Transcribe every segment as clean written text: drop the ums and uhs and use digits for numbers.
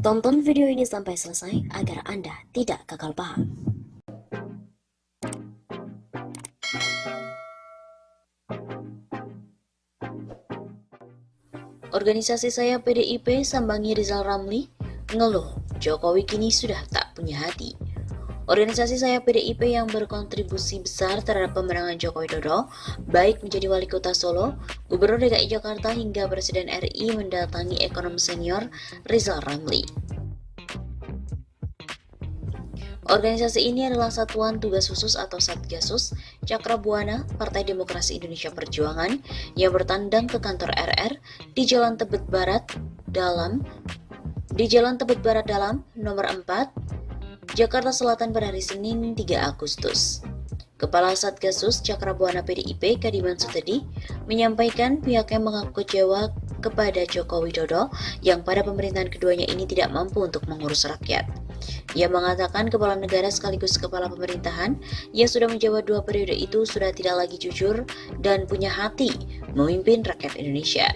Tonton video ini sampai selesai agar Anda tidak gagal paham. Organisasi saya PDIP sambangi Rizal Ramli, ngeluh Jokowi kini sudah tak punya hati. Organisasi saya PDIP yang berkontribusi besar terhadap pemenangan Joko Widodo, baik menjadi wali kota Solo, Gubernur DKI Jakarta hingga Presiden RI mendatangi ekonom senior Rizal Ramli. Organisasi ini adalah Satuan Tugas Khusus atau Satgasus Cakrabuana Partai Demokrasi Indonesia Perjuangan yang bertandang ke kantor RR di Jalan Tebet Barat Dalam, nomor 4, Jakarta Selatan pada hari Senin 3 Agustus. Kepala Satgasus Cakrabuana PDIP Kadiman Sutedi menyampaikan pihaknya mengaku kecewa kepada Joko Widodo yang pada pemerintahan keduanya ini tidak mampu untuk mengurus rakyat. Ia mengatakan kepala negara sekaligus kepala pemerintahan yang sudah menjabat 2 periode itu sudah tidak lagi jujur dan punya hati memimpin rakyat Indonesia.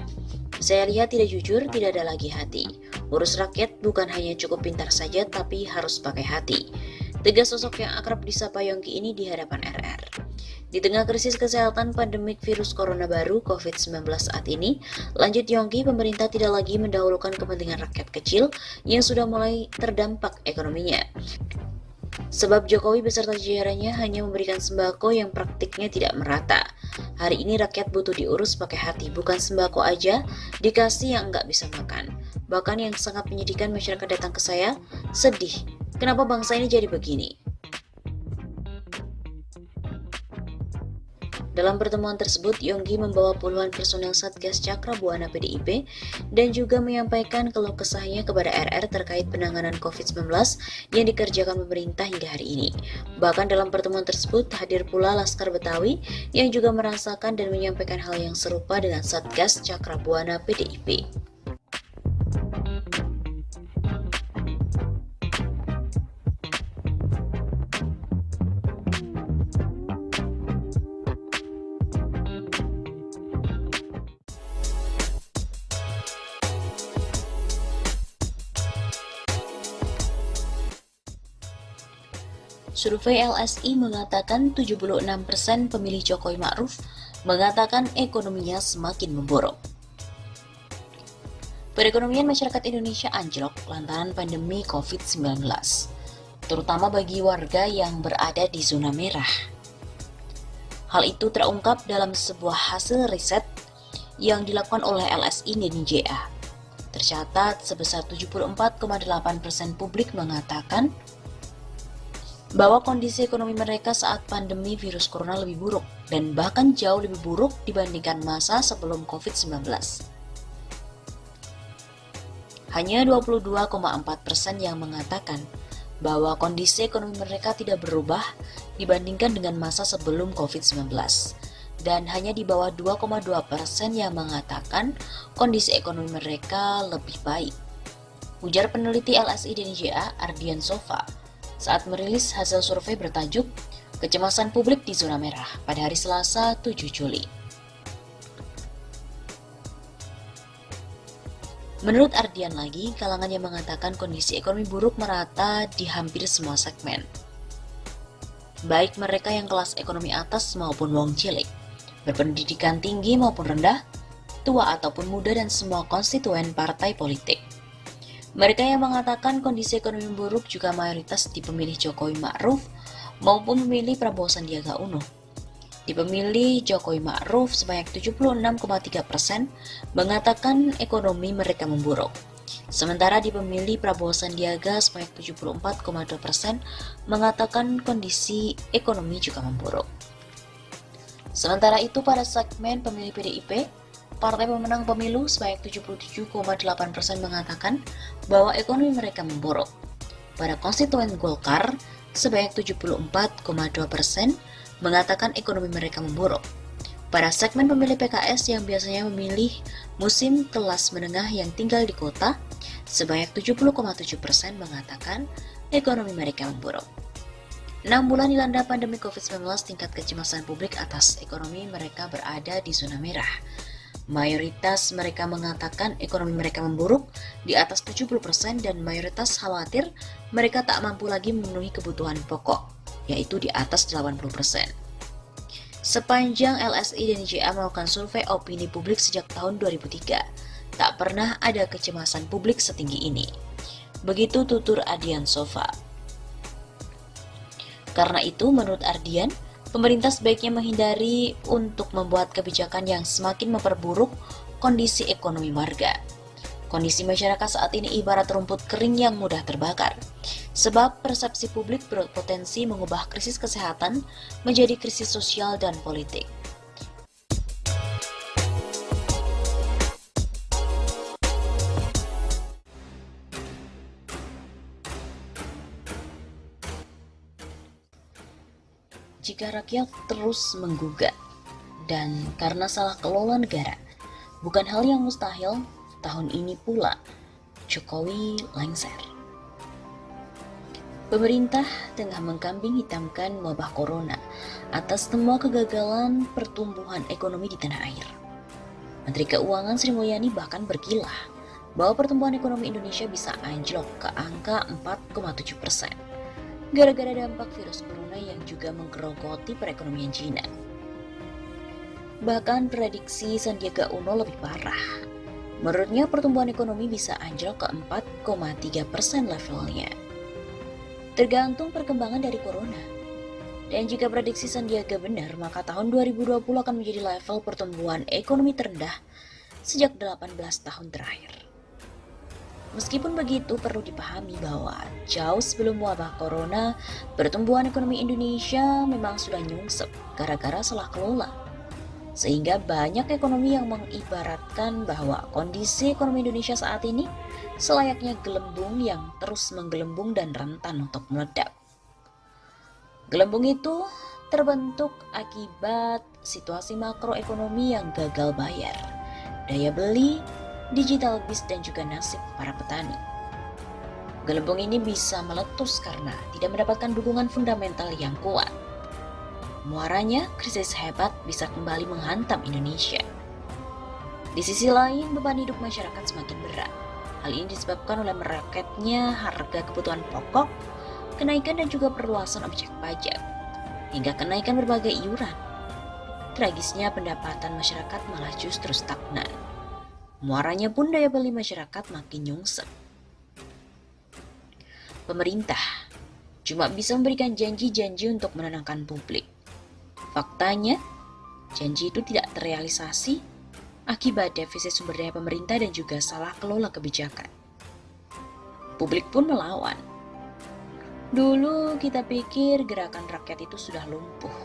Saya lihat tidak jujur, tidak ada lagi hati. Urus rakyat bukan hanya cukup pintar saja, tapi harus pakai hati. Tegas sosok yang akrab disapa Yongki ini di hadapan RR. Di tengah krisis kesehatan pandemik virus corona baru COVID-19 saat ini, lanjut Yongki, pemerintah tidak lagi mendahulukan kepentingan rakyat kecil yang sudah mulai terdampak ekonominya. Sebab Jokowi beserta jajarannya hanya memberikan sembako yang praktiknya tidak merata. Hari ini rakyat butuh diurus pakai hati, bukan sembako aja dikasih yang nggak bisa makan. Bahkan yang sangat menyedihkan, masyarakat datang ke saya, sedih. Kenapa bangsa ini jadi begini? Dalam pertemuan tersebut, Yongki membawa puluhan personel Satgas Cakrabuana PDIP dan juga menyampaikan keluh kesahnya kepada RR terkait penanganan COVID-19 yang dikerjakan pemerintah hingga hari ini. Bahkan dalam pertemuan tersebut hadir pula Laskar Betawi yang juga merasakan dan menyampaikan hal yang serupa dengan Satgas Cakrabuana PDIP. Survei LSI mengatakan 76% pemilih Jokowi Ma'ruf mengatakan ekonominya semakin memburuk. Perekonomian masyarakat Indonesia anjlok lantaran pandemi COVID-19, terutama bagi warga yang berada di zona merah. Hal itu terungkap dalam sebuah hasil riset yang dilakukan oleh LSI dan JA. Tercatat sebesar 74,8% publik mengatakan bahwa kondisi ekonomi mereka saat pandemi virus corona lebih buruk dan bahkan jauh lebih buruk dibandingkan masa sebelum COVID-19. Hanya 22,4% yang mengatakan bahwa kondisi ekonomi mereka tidak berubah dibandingkan dengan masa sebelum COVID-19 dan hanya di bawah 2,2% yang mengatakan kondisi ekonomi mereka lebih baik. Ujar peneliti LSI dan JA Ardian Sofa saat merilis hasil survei bertajuk Kecemasan Publik di Zona Merah pada hari Selasa 7 Juli. Menurut Ardian lagi, kalangan yang mengatakan kondisi ekonomi buruk merata di hampir semua segmen. Baik mereka yang kelas ekonomi atas maupun wong cilik, berpendidikan tinggi maupun rendah, tua ataupun muda dan semua konstituen partai politik. Mereka yang mengatakan kondisi ekonomi buruk juga mayoritas di pemilih Jokowi Ma'ruf maupun pemilih Prabowo Sandiaga Uno. Di pemilih Jokowi Ma'ruf sebanyak 76,3% mengatakan ekonomi mereka memburuk. Sementara di pemilih Prabowo Sandiaga sebanyak 74,2% mengatakan kondisi ekonomi juga memburuk. Sementara itu pada segmen pemilih PDIP, partai pemenang pemilu sebanyak 77,8% mengatakan bahwa ekonomi mereka memburuk. Pada konstituen Golkar, sebanyak 74,2% mengatakan ekonomi mereka memburuk. Pada segmen pemilih PKS yang biasanya memilih musim kelas menengah yang tinggal di kota, sebanyak 70,7% mengatakan ekonomi mereka memburuk. 6 bulan dilanda pandemi COVID-19, tingkat kecemasan publik atas ekonomi mereka berada di zona merah. Mayoritas mereka mengatakan ekonomi mereka memburuk di atas 70% dan mayoritas khawatir mereka tak mampu lagi memenuhi kebutuhan pokok, yaitu di atas 80%. Sepanjang LSI dan JA melakukan survei opini publik sejak tahun 2003, tak pernah ada kecemasan publik setinggi ini. Begitu tutur Ardian Sofa. Karena itu, menurut Ardian, pemerintah sebaiknya menghindari untuk membuat kebijakan yang semakin memperburuk kondisi ekonomi warga. Kondisi masyarakat saat ini ibarat rumput kering yang mudah terbakar, sebab persepsi publik berpotensi mengubah krisis kesehatan menjadi krisis sosial dan politik. Jika rakyat terus menggugat, dan karena salah kelola negara, bukan hal yang mustahil, tahun ini pula Jokowi lengser. Pemerintah tengah mengkambing hitamkan wabah corona atas semua kegagalan pertumbuhan ekonomi di tanah air. Menteri Keuangan Sri Mulyani bahkan berkilah bahwa pertumbuhan ekonomi Indonesia bisa anjlok ke angka 4,7% gara-gara dampak virus corona yang juga menggerogoti perekonomian Cina. Bahkan prediksi Sandiaga Uno lebih parah. Menurutnya pertumbuhan ekonomi bisa anjlok ke 4,3% levelnya. Tergantung perkembangan dari corona. Dan jika prediksi Sandiaga benar, maka tahun 2020 akan menjadi level pertumbuhan ekonomi terendah sejak 18 tahun terakhir. Meskipun begitu, perlu dipahami bahwa jauh sebelum wabah corona, pertumbuhan ekonomi Indonesia memang sudah nyungsep gara-gara salah kelola. Sehingga banyak ekonomi yang mengibaratkan bahwa kondisi ekonomi Indonesia saat ini selayaknya gelembung yang terus menggelembung dan rentan untuk meledak. Gelembung itu terbentuk akibat situasi makroekonomi yang gagal bayar, daya beli, digital bis dan juga nasib para petani. Gelembung ini bisa meletus karena tidak mendapatkan dukungan fundamental yang kuat. Muaranya, krisis hebat bisa kembali menghantam Indonesia. Di sisi lain, beban hidup masyarakat semakin berat. Hal ini disebabkan oleh meraketnya harga kebutuhan pokok, kenaikan dan juga perluasan objek pajak, hingga kenaikan berbagai iuran. Tragisnya pendapatan masyarakat malah justru stagnan. Muaranya pun daya beli masyarakat makin nyungsep. Pemerintah cuma bisa memberikan janji-janji untuk menenangkan publik. Faktanya, janji itu tidak terrealisasi akibat defisit sumber daya pemerintah dan juga salah kelola kebijakan. Publik pun melawan. Dulu kita pikir gerakan rakyat itu sudah lumpuh.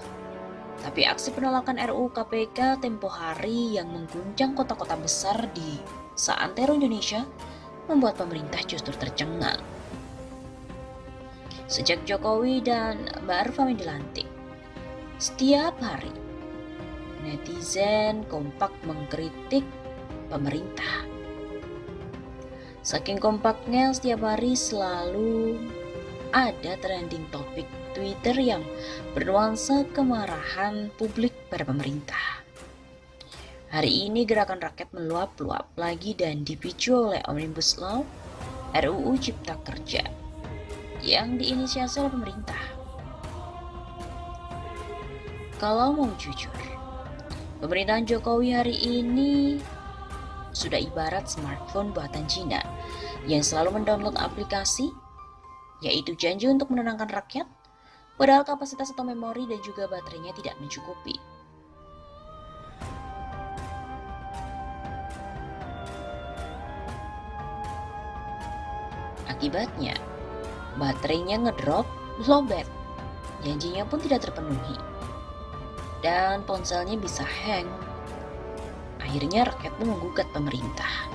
Tapi aksi penolakan RUU KPK tempo hari yang mengguncang kota-kota besar di seantero Indonesia membuat pemerintah justru tercengang. Sejak Jokowi dan Mbak Arfa dilantik, setiap hari netizen kompak mengkritik pemerintah. Saking kompaknya, setiap hari selalu ada trending topik Twitter yang bernuansa kemarahan publik pada pemerintah. Hari ini gerakan rakyat meluap-luap lagi dan dipicu oleh Omnibus Law RUU Cipta Kerja yang diinisiasi oleh pemerintah. Kalau mau jujur, pemerintahan Jokowi hari ini sudah ibarat smartphone buatan Cina yang selalu mendownload aplikasi, yaitu janji untuk menenangkan rakyat, padahal kapasitas atau memori dan juga baterainya tidak mencukupi. Akibatnya, baterainya ngedrop, lowbat, janjinya pun tidak terpenuhi, dan ponselnya bisa hang. Akhirnya rakyat pun menggugat pemerintah.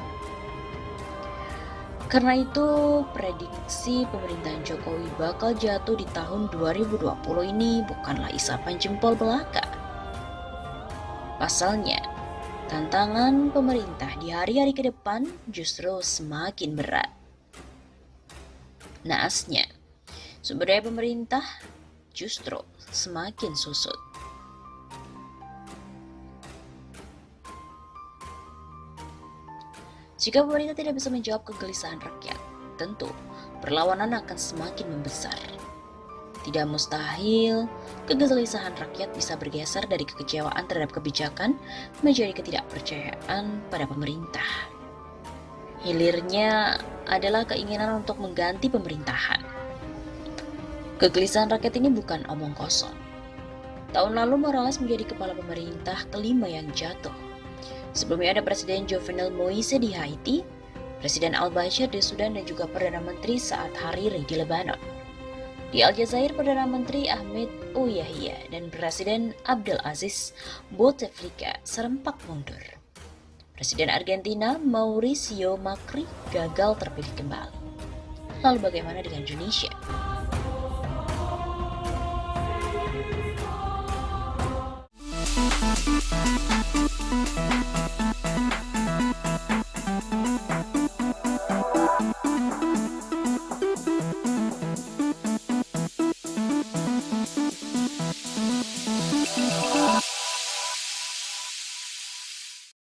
Karena itu, prediksi pemerintahan Jokowi bakal jatuh di tahun 2020 ini bukanlah isapan jempol belaka. Pasalnya, tantangan pemerintah di hari-hari ke depan justru semakin berat. Naasnya, sumber daya pemerintah justru semakin susut. Jika pemerintah tidak bisa menjawab kegelisahan rakyat, tentu perlawanan akan semakin membesar. Tidak mustahil, kegelisahan rakyat bisa bergeser dari kekecewaan terhadap kebijakan menjadi ketidakpercayaan pada pemerintah. Hilirnya adalah keinginan untuk mengganti pemerintahan. Kegelisahan rakyat ini bukan omong kosong. Tahun lalu Morales menjadi kepala pemerintah kelima yang jatuh. Sebelumnya ada Presiden Jovenel Moise di Haiti, Presiden Al-Bashir di Sudan, dan juga Perdana Menteri Saad Hariri di Lebanon. Di Aljazair, Perdana Menteri Ahmed Ouyahia dan Presiden Abdel Aziz Bouteflika serempak mundur. Presiden Argentina Mauricio Macri gagal terpilih kembali. Lalu bagaimana dengan Indonesia?